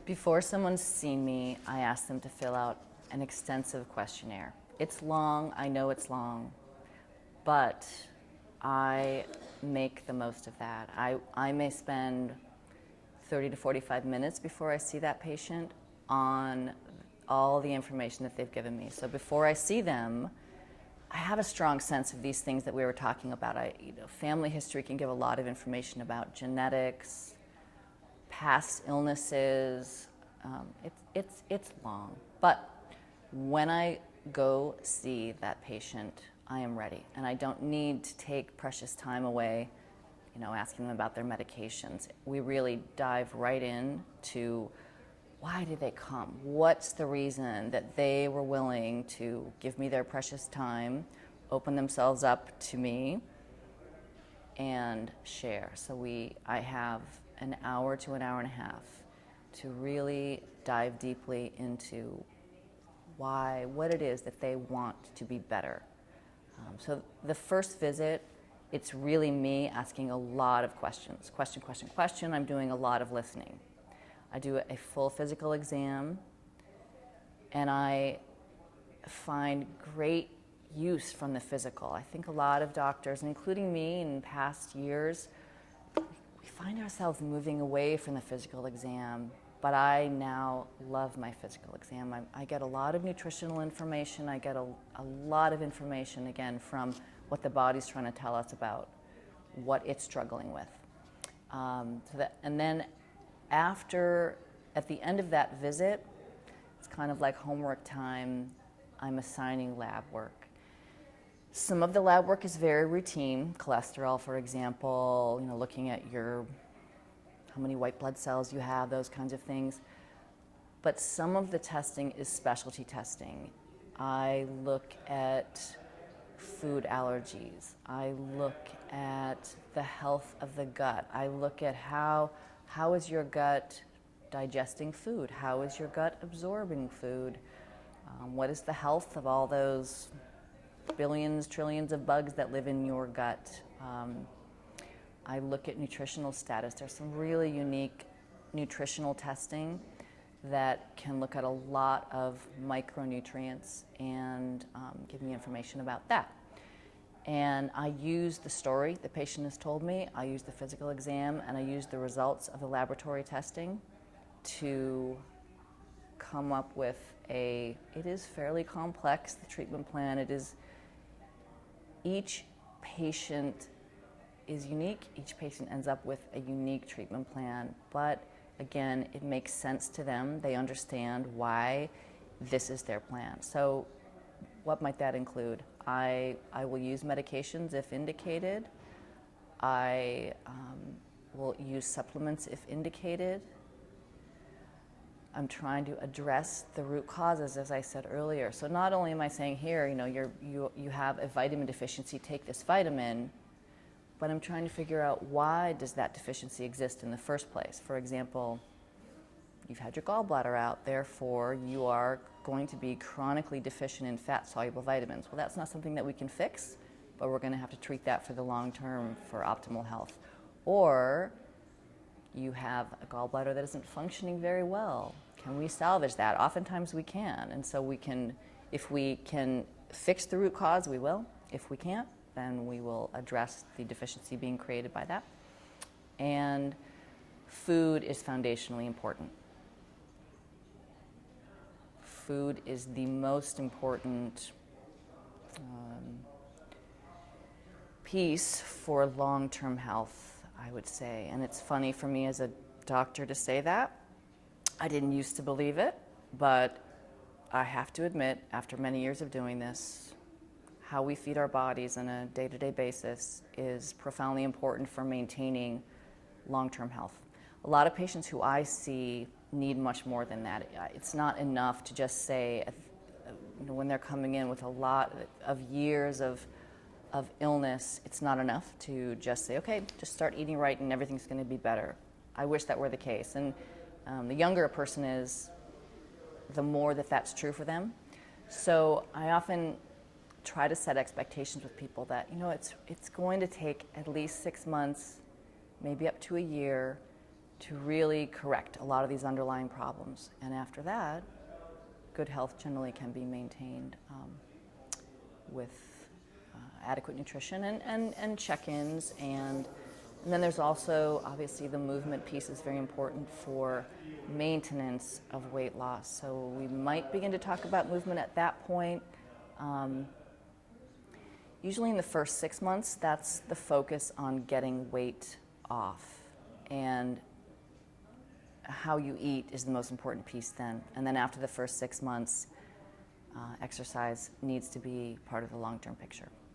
Before someone's seen me, I ask them to fill out an extensive questionnaire. It's long, I know it's long, but I make the most of that. I may spend 30 to 45 minutes before I see that patient on all the information that they've given me. So before I see them, I have a strong sense of these things that we were talking about. Family history can give a lot of information about genetics, past illnesses. It's long. But when I go see that patient, I am ready. And I don't need to take precious time away, asking them about their medications. We really dive right in to why did they come? What's the reason that they were willing to give me their precious time, open themselves up to me, and share? So I have an hour to an hour and a half to really dive deeply into what it is that they want to be better. So the first visit, it's really me asking a lot of questions. Question. I'm doing a lot of listening. I do a full physical exam, and I find great use from the physical. I think a lot of doctors, including me in past years, we find ourselves moving away from the physical exam, but I now love my physical exam. I get a lot of nutritional information. I get a lot of information, again, from what the body's trying to tell us about what it's struggling with. And then at the end of that visit, it's kind of like homework time. I'm assigning lab work. Some of the lab work is very routine. Cholesterol, for example, looking at how many white blood cells you have, those kinds of things. But some of the testing is specialty testing. I look at food allergies. I look at the health of the gut. I look at how is your gut digesting food? How is your gut absorbing food? What is the health of all those billions, trillions of bugs that live in your gut? I look at nutritional status. There's some really unique nutritional testing that can look at a lot of micronutrients and give me information about that. And I use the story the patient has told me, I use the physical exam, and I use the results of the laboratory testing to come up with it is fairly complex, the treatment plan. Each patient is unique. Each patient ends up with a unique treatment plan, but again, it makes sense to them. They understand why this is their plan. So what might that include? I will use medications if indicated. I will use supplements if indicated. I'm trying to address the root causes, as I said earlier. So not only am I saying here, you have a vitamin deficiency, take this vitamin, but I'm trying to figure out why does that deficiency exist in the first place. For example, you've had your gallbladder out, therefore you are going to be chronically deficient in fat-soluble vitamins. Well, that's not something that we can fix, but we're going to have to treat that for the long term for optimal health. Or you have a gallbladder that isn't functioning very well. Can we salvage that? Oftentimes we can, and so if we can fix the root cause, we will. If we can't, then we will address the deficiency being created by that. And food is foundationally important. Food is the most important piece for long-term health, I would say. And it's funny for me as a doctor to say that. I didn't used to believe it, but I have to admit, after many years of doing this, how we feed our bodies on a day-to-day basis is profoundly important for maintaining long-term health. A lot of patients who I see need much more than that. It's not enough to just say, when they're coming in with a lot of years of illness, it's not enough to just say, okay, just start eating right and everything's going to be better. I wish that were the case. And the younger a person is, the more that's true for them. So I often try to set expectations with people that, it's going to take at least 6 months, maybe up to a year, to really correct a lot of these underlying problems. And after that, good health generally can be maintained with adequate nutrition and check-ins. And then there's also, obviously, the movement piece is very important for maintenance of weight loss. So we might begin to talk about movement at that point. Usually in the first 6 months, that's the focus on getting weight off. And how you eat is the most important piece then. And then after the first 6 months, exercise needs to be part of the long-term picture.